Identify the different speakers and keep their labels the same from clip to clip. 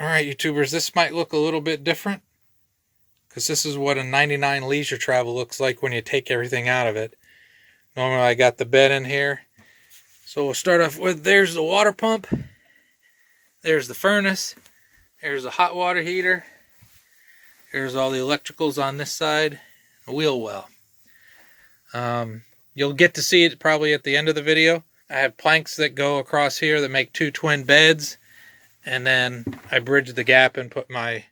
Speaker 1: Alright, YouTubers, this might look a little bit different, because this is what a 99 leisure travel looks like when you take everything out of it. Normally I got the bed in here. So we'll start off with, there's the water pump, there's the furnace, there's the hot water heater, there's all the electricals on this side, a wheel well. You'll get to see it probably at the end of the video. I have planks that go across here that make 2 twin beds. And then I bridged the gap and put my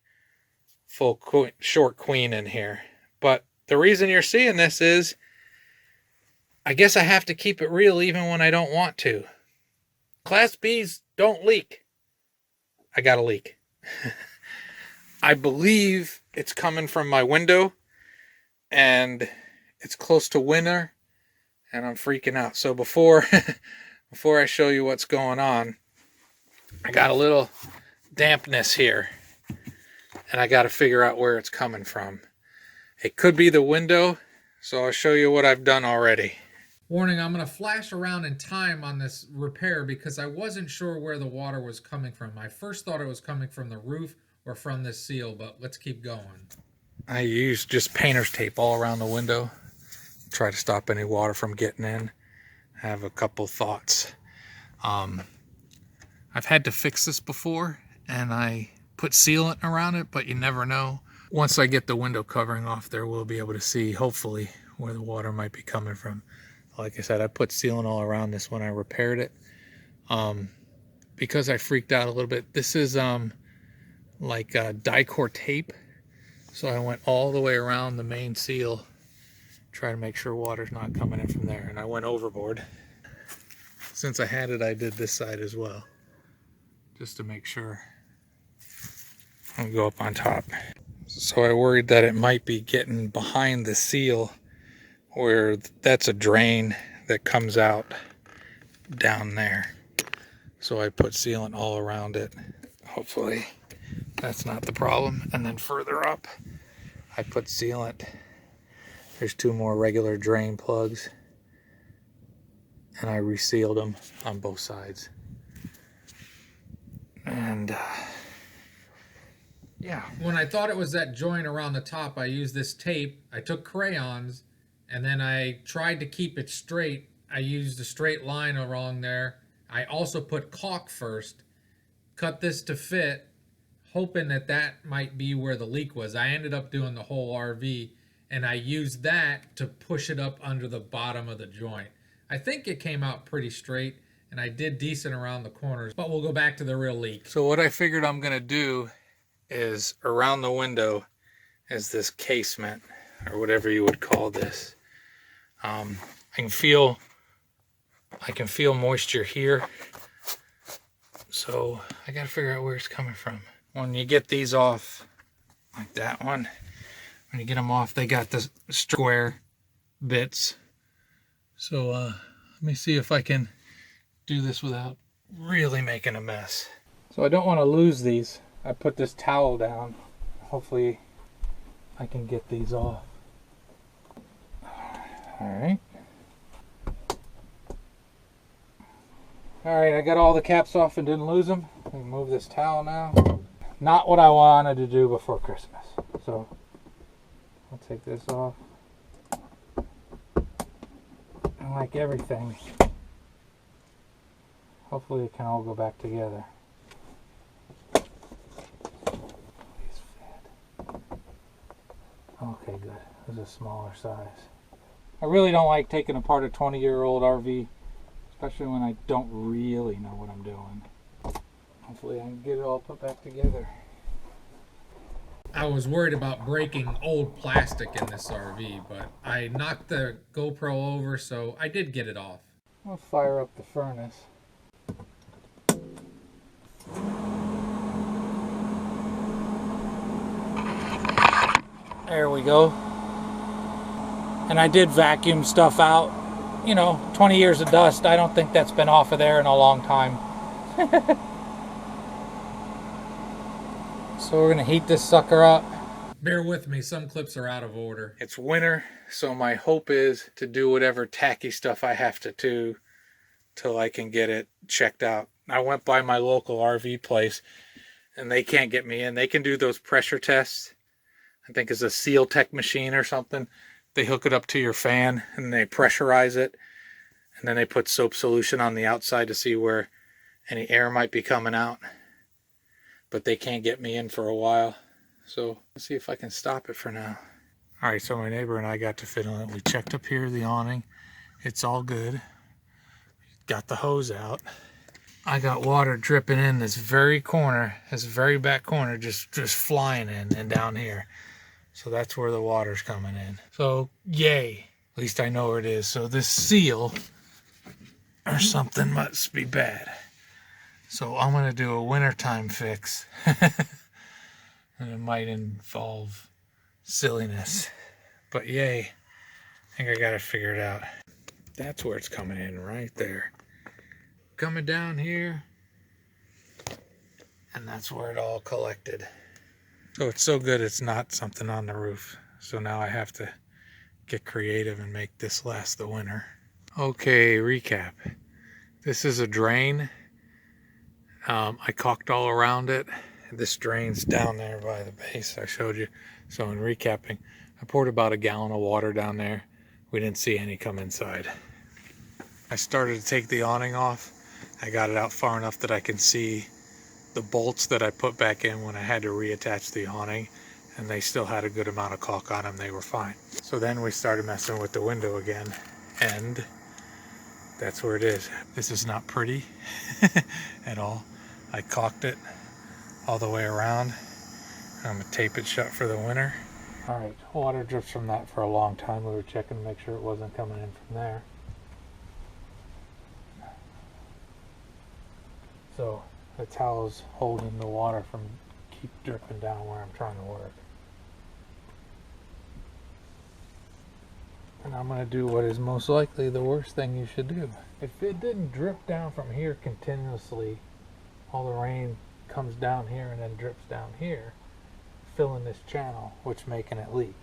Speaker 1: full short queen in here. But the reason you're seeing this is, I guess I have to keep it real even when I don't want to. Class Bs don't leak. I got a leak. I believe it's coming from my window, and it's close to winter, and I'm freaking out. So before I show you what's going on, I got a little dampness here, and I got to figure out where it's coming from. It could be the window, so I'll show you what I've done already.
Speaker 2: Warning, I'm going to flash around in time on this repair because I wasn't sure where the water was coming from. I first thought it was coming from the roof or from this seal, but let's keep going.
Speaker 1: I used just painter's tape all around the window. Try to stop any water from getting in. I have a couple thoughts. I've had to fix this before, and I put sealant around it, but you never know. Once I get the window covering off there, we'll be able to see, hopefully, where the water might be coming from. Like I said, I put sealant all around this when I repaired it. Because I freaked out a little bit, this is like Dicor tape. So I went all the way around the main seal, try to make sure water's not coming in from there, and I went overboard. Since I had it, I did this side as well, just to make sure. I'll go up on top. So I worried that it might be getting behind the seal, where that's a drain that comes out down there. So I put sealant all around it. Hopefully that's not the problem. And then further up, I put sealant. There's 2 more regular drain plugs, and I resealed them on both sides. And yeah.
Speaker 2: When I thought it was that joint around the top, I used this tape. I took crayons, and then I tried to keep it straight. I used a straight line along there. I also put caulk first, cut this to fit, hoping that that might be where the leak was. I ended up doing the whole RV, and I used that to push it up under the bottom of the joint. I think it came out pretty straight, and I did decent around the corners, but we'll go back to the real leak.
Speaker 1: So what I figured I'm gonna do is, around the window is this casement, or whatever you would call this. I can feel moisture here, so I gotta figure out where it's coming from. When you get these off, like that one, when you get them off, they got the square bits. So let me see if I can do this without really making a mess. So I don't want to lose these. I put this towel down. Hopefully I can get these off. Alright. Alright, I got all the caps off and didn't lose them. I can move this towel now. Not what I wanted to do before Christmas. So I'll take this off. And like everything, hopefully it can all go back together. Okay, good. This is a smaller size. I really don't like taking apart a 20-year-old RV, especially when I don't really know what I'm doing. Hopefully I can get it all put back together.
Speaker 2: I was worried about breaking old plastic in this RV, but I knocked the GoPro over, so I did get it off.
Speaker 1: I'll fire up the furnace. There we go. And I did vacuum stuff out. You know, 20 years of dust. I don't think that's been off of there in a long time. So we're going to heat this sucker up.
Speaker 2: Bear with me, some clips are out of order.
Speaker 1: It's winter, so my hope is to do whatever tacky stuff I have to do till I can get it checked out. I went by my local RV place and they can't get me in. They can do those pressure tests. I think it's a Seal Tech machine or something. They hook it up to your fan and they pressurize it, and then they put soap solution on the outside to see where any air might be coming out. But they can't get me in for a while. So let's see if I can stop it for now. All right, so my neighbor and I got to fiddle it. We checked up here the awning. It's all good. Got the hose out. I got water dripping in this very corner, this very back corner, just flying in and down here. So that's where the water's coming in. So yay, at least I know where it is. So this seal or something must be bad. So I'm gonna do a wintertime fix. And it might involve silliness, but yay, I think I got it figured out. That's where it's coming in, right there. Coming down here, and that's where it all collected. So it's so good it's not something on the roof. So now I have to get creative and make this last the winter. Okay, recap. This is a drain. I caulked all around it. This drains down there by the base I showed you. So in recapping, I poured about a gallon of water down there. We didn't see any come inside. I started to take the awning off. I got it out far enough that I can see the bolts that I put back in when I had to reattach the awning, and they still had a good amount of caulk on them. They were fine. So then we started messing with the window again, and that's where it is. This is not pretty at all. I caulked it all the way around. I'm gonna tape it shut for the winter. All right, water drips from that for a long time. We were checking to make sure it wasn't coming in from there. So the towel's holding the water from keep dripping down where I'm trying to work. And I'm gonna do what is most likely the worst thing you should do. If it didn't drip down from here continuously, all the rain comes down here and then drips down here, filling this channel, which making it leak.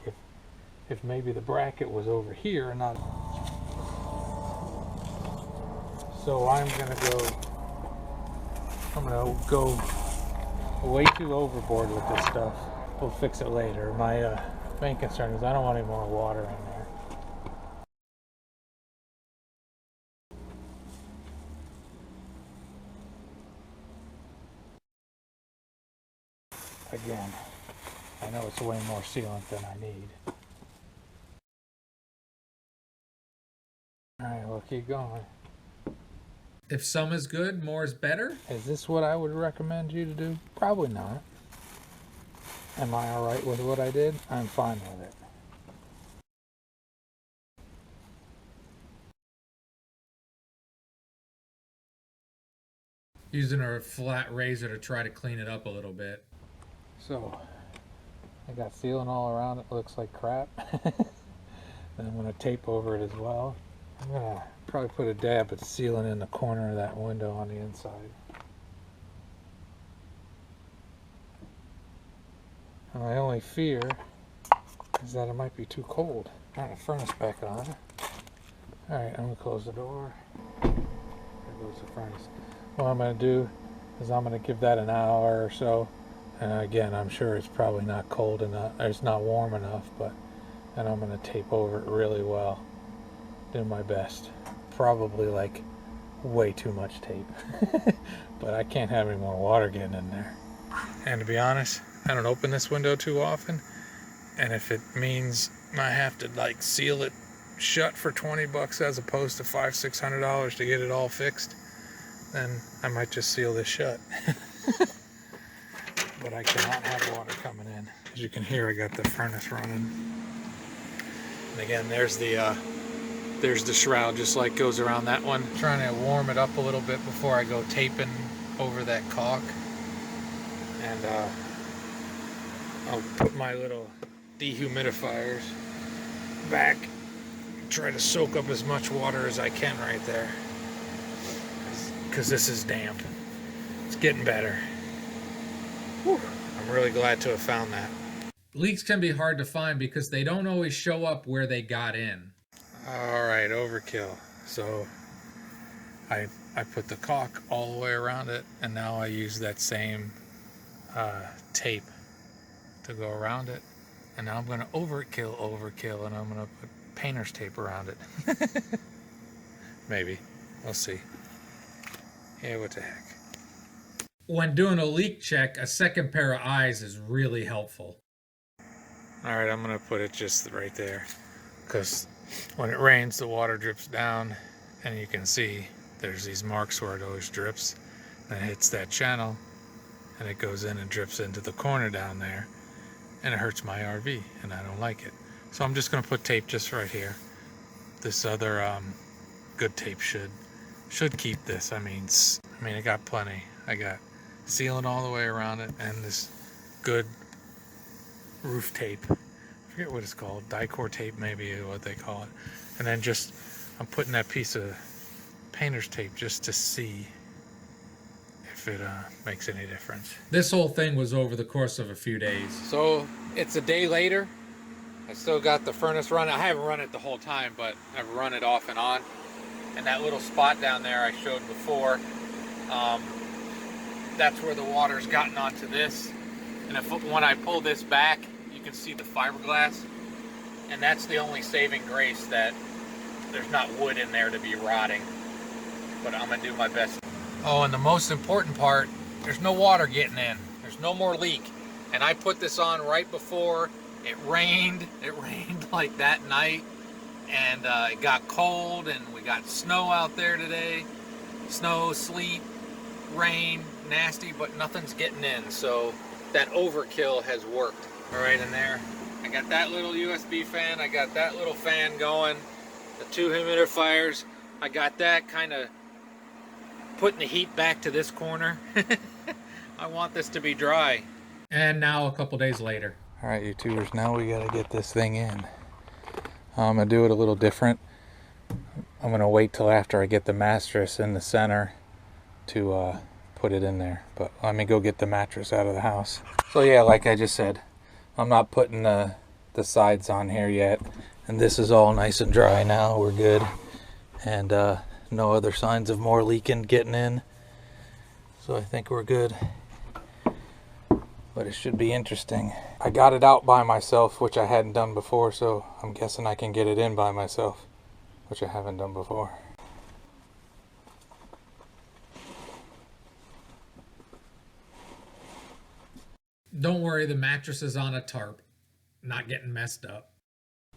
Speaker 1: If maybe the bracket was over here and not. So I'm gonna go way too overboard with this stuff. We'll fix it later. My main concern is I don't want any more water in there. Again, I know it's way more sealant than I need. Alright, we'll keep going.
Speaker 2: If some is good, more is better.
Speaker 1: Is this what I would recommend you to do? Probably not. Am I alright with what I did? I'm fine with it.
Speaker 2: Using a flat razor to try to clean it up a little bit.
Speaker 1: So, I got sealant all around it. Looks like crap. Then I'm going to tape over it as well. I'm going to probably put a dab of sealant in the corner of that window on the inside. And my only fear is that it might be too cold. Turn the furnace back on. Alright, I'm going to close the door. There goes the furnace. What I'm going to do is I'm going to give that an hour or so. And again, I'm sure it's probably not cold enough, or it's not warm enough, but then I'm going to tape over it really well. Do my best. Probably like way too much tape. But I can't have any more water getting in there. And to be honest, I don't open this window too often. And if it means I have to like seal it shut for 20 bucks as opposed to $500-600 to get it all fixed, then I might just seal this shut. But I cannot have water coming in. As you can hear, I got the furnace running. And again, there's the shroud, just like goes around that one. I'm trying to warm it up a little bit before I go taping over that caulk. And I'll put my little dehumidifiers back. Try to soak up as much water as I can right there. Because this is damp. It's getting better. Whew. I'm really glad to have found that.
Speaker 2: Leaks can be hard to find because they don't always show up where they got in.
Speaker 1: Alright, overkill. So I put the caulk all the way around it, and now I use that same tape to go around it. And now I'm going to overkill, and I'm going to put painter's tape around it. Maybe. We'll see. Yeah, what the heck.
Speaker 2: When doing a leak check, a second pair of eyes is really helpful.
Speaker 1: Alright, I'm going to put it just right there. Because when it rains, the water drips down, and you can see there's these marks where it always drips. And it hits that channel, and it goes in and drips into the corner down there. And it hurts my RV, and I don't like it. So I'm just going to put tape just right here. This other good tape should keep this. I mean, I got plenty. I got sealant all the way around it, and this good roof tape. I forget what it's called. Dicor tape, maybe is what they call it. And then just, I'm putting that piece of painter's tape just to see if it makes any difference.
Speaker 2: This whole thing was over the course of a few days.
Speaker 1: So it's a day later. I still got the furnace running. I haven't run it the whole time, but I've run it off and on. And that little spot down there I showed before, that's where the water's gotten onto this. And when I pull this back, you can see the fiberglass. And that's the only saving grace, that there's not wood in there to be rotting. But I'm gonna do my best. Oh, and the most important part, there's no water getting in. There's no more leak. And I put this on right before it rained. It rained like that night. And it got cold, and we got snow out there today. Snow, sleet, rain, nasty, but nothing's getting in. So that overkill has worked. All right, in there, I got that little USB fan. I got that little fan going. The 2 humidifiers. I got that kind of putting the heat back to this corner. I want this to be dry.
Speaker 2: And now a couple days later.
Speaker 1: All right, YouTubers, now we got to get this thing in. I'm going to do it a little different. I'm going to wait till after I get the mattress in the center to put it in there. But let me go get the mattress out of the house. So yeah, like I just said, I'm not putting the sides on here yet. And this is all nice and dry now. We're good. And no other signs of more leaking getting in. So I think we're good. But it should be interesting. I got it out by myself, which I hadn't done before, so I'm guessing I can get it in by myself, which I haven't done before.
Speaker 2: Don't worry, the mattress is on a tarp, not getting messed up.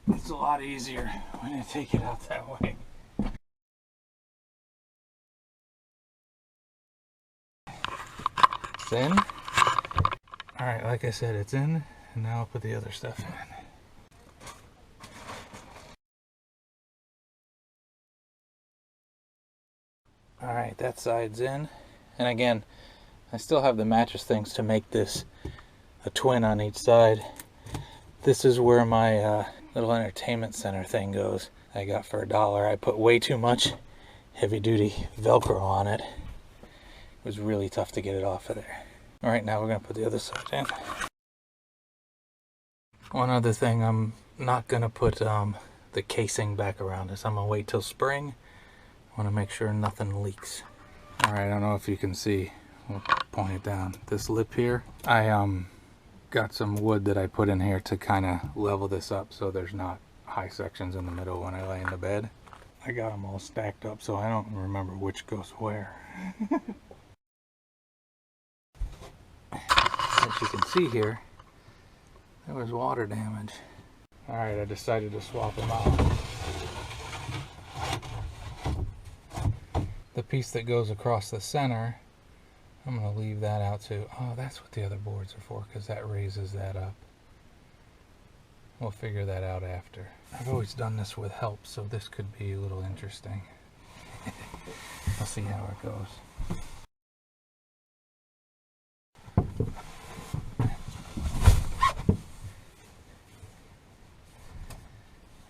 Speaker 1: It's a lot easier when you take it out that way. It's in. Alright, like I said, it's in, and now I'll put the other stuff in. Alright, that side's in. And again, I still have the mattress things to make this a twin on each side. This is where my little entertainment center thing goes. I got for $1. I put way too much heavy duty Velcro on it. It was really tough to get it off of there. Alright, now we're going to put the other side in. One other thing, I'm not going to put the casing back around this. I'm going to wait till spring. I want to make sure nothing leaks. Alright, I don't know if you can see. I'll point it down. This lip here, I got some wood that I put in here to kind of level this up so there's not high sections in the middle when I lay in the bed. I got them all stacked up so I don't remember which goes where. As you can see here, there was water damage. Alright, I decided to swap them out. The piece that goes across the center, I'm going to leave that out too. Oh, that's what the other boards are for, because that raises that up. We'll figure that out after. I've always done this with help, so this could be a little interesting. I'll see how it goes.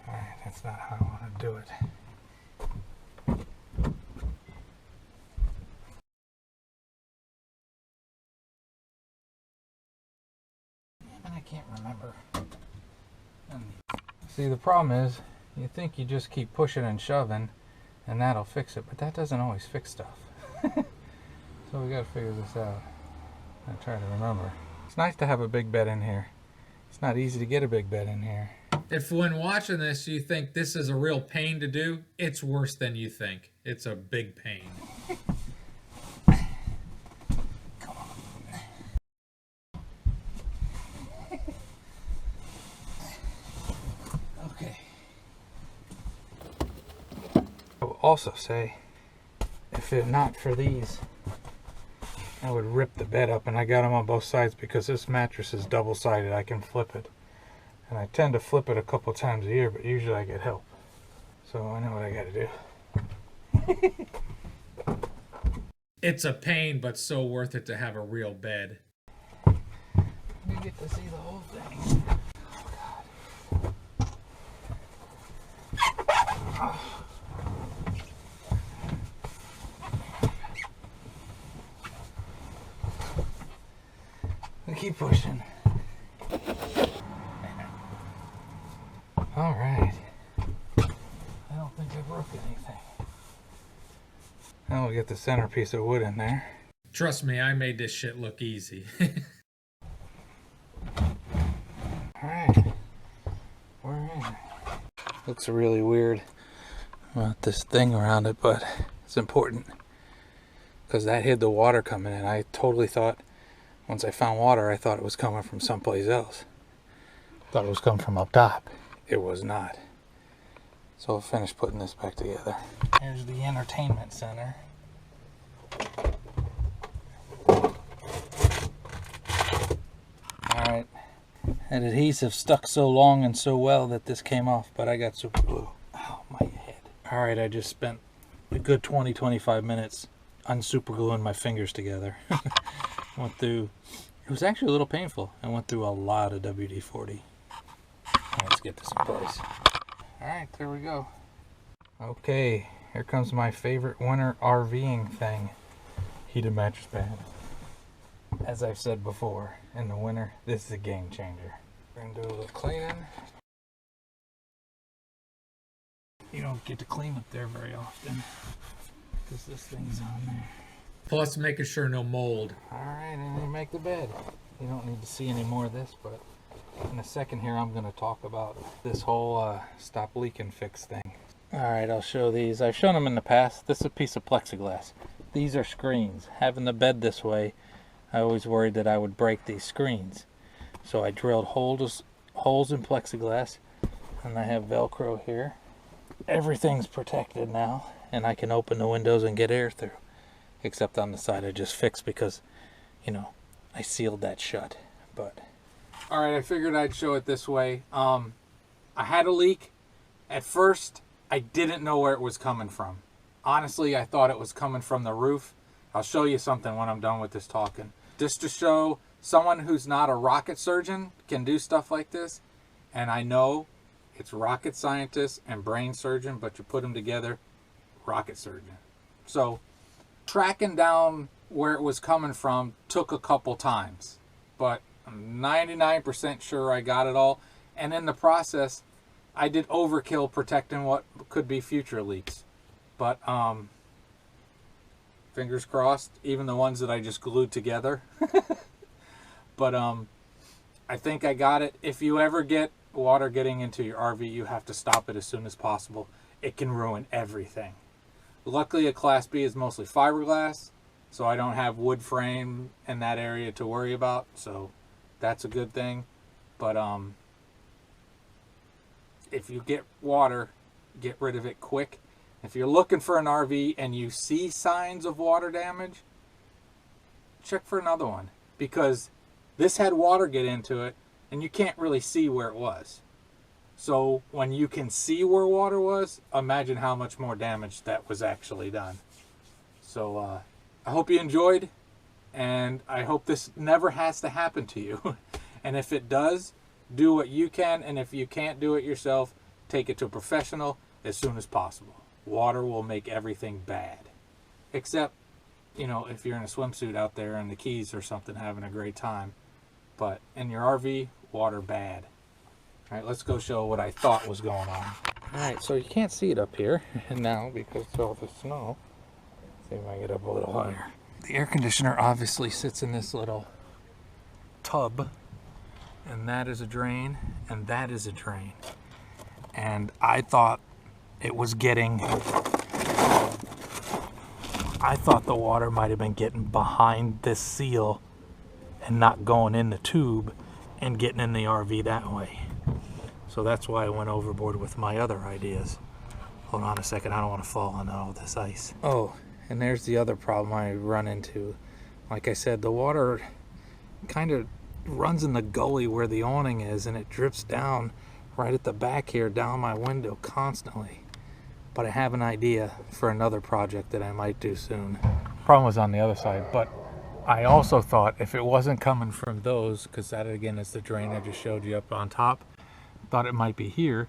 Speaker 1: Alright, that's not how I want to do it. And I can't remember. See, the problem is, you think you just keep pushing and shoving, and that'll fix it, but that doesn't always fix stuff. So we gotta figure this out. I try to remember. It's nice to have a big bed in here. It's not easy to get a big bed in here.
Speaker 2: If when watching this you think this is a real pain to do, it's worse than you think. It's a big pain.
Speaker 1: Okay. I will also say, if it not for these, I would rip the bed up, and I got them on both sides because this mattress is double-sided. I can flip it. And I tend to flip it a couple times a year, but usually I get help. So I know what I gotta do.
Speaker 2: It's a pain, but so worth it to have a real bed.
Speaker 1: You get to see the whole thing. Oh, God. We keep pushing. All right. I don't think I broke anything. Now we'll get the centerpiece of wood in there.
Speaker 2: Trust me, I made this shit look easy.
Speaker 1: Alright. We're in. Looks really weird about this thing around it, but it's important. Because that hid the water coming in. I totally thought, once I found water, I thought it was coming from someplace else. Thought it was coming from up top. It was not. So I'll finish putting this back together. Here's the entertainment center. Alright. That adhesive stuck so long and so well that this came off, but I got super glue. Ow, my head. Alright, I just spent a good 20-25 minutes unsupergluing my fingers together. Went through, it was actually a little painful. I went through a lot of WD-40. Let's get this in place. Alright, there we go. Okay, here comes my favorite winter RVing thing. Heated mattress pad. As I've said before, in the winter, this is a game changer. We're gonna do a little cleaning. You don't get to clean up there very often, because this thing's on there.
Speaker 2: Plus making sure no mold.
Speaker 1: Alright, and then make the bed. You don't need to see any more of this, but in a second here I'm going to talk about this whole stop leaking fix thing. Alright, I'll show these. I've shown them in the past. This is a piece of plexiglass. These are screens. Having the bed this way, I always worried that I would break these screens. So I drilled holes in plexiglass, and I have Velcro here. Everything's protected now, and I can open the windows and get air through. Except on the side I just fixed because, you know, I sealed that shut. But alright, I figured I'd show it this way. I had a leak. At first, I didn't know where it was coming from. Honestly, I thought it was coming from the roof. I'll show you something when I'm done with this talking. Just to show someone who's not a rocket surgeon can do stuff like this. And I know it's rocket scientist and brain surgeon, but you put them together, rocket surgeon. So tracking down where it was coming from took a couple times, but I'm 99% sure I got it all. And in the process, I did overkill protecting what could be future leaks. But fingers crossed, even the ones that I just glued together. But I think I got it. If you ever get water getting into your RV, you have to stop it as soon as possible. It can ruin everything. Luckily, a Class B is mostly fiberglass, so I don't have wood frame in that area to worry about, so that's a good thing. But if you get water, get rid of it quick. If you're looking for an RV and you see signs of water damage, check for another one, because this had water get into it and you can't really see where it was. So when you can see where water was, imagine how much more damage that was actually done. So I hope you enjoyed, and I hope this never has to happen to you. And if it does, do what you can, and if you can't do it yourself, take it to a professional as soon as possible. Water will make everything bad. Except, you know, if you're in a swimsuit out there in the Keys or something having a great time. But in your RV, water bad. Alright, let's go show what I thought was going on. Alright, so you can't see it up here now because of all the snow. See if I get up a little higher. The air conditioner obviously sits in this little tub, and that is a drain, and that is a drain. And I thought it was getting, I thought the water might have been getting behind this seal and not going in the tube and getting in the RV that way. So that's why I went overboard with my other ideas. Hold on a second, I don't want to fall on all this ice. Oh, and there's the other problem I run into. Like I said, the water kind of runs in the gully where the awning is, and it drips down right at the back here, down my window constantly. But I have an idea for another project that I might do soon. Problem was on the other side, but I also thought if it wasn't coming from those, because that again is the drain I just showed you up on top, thought it might be here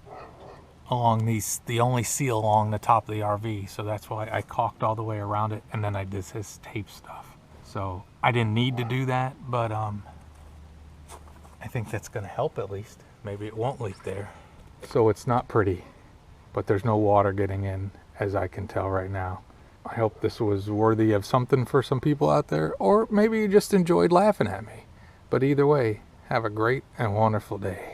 Speaker 1: along the only seal along the top of the RV. So that's why I caulked all the way around it, and then I did this tape stuff. So I didn't need to do that, but I think that's going to help at least. Maybe it won't leak there. So it's not pretty, but there's no water getting in, as I can tell right now. I hope this was worthy of something for some people out there, or maybe you just enjoyed laughing at me. But either way, have a great and wonderful day.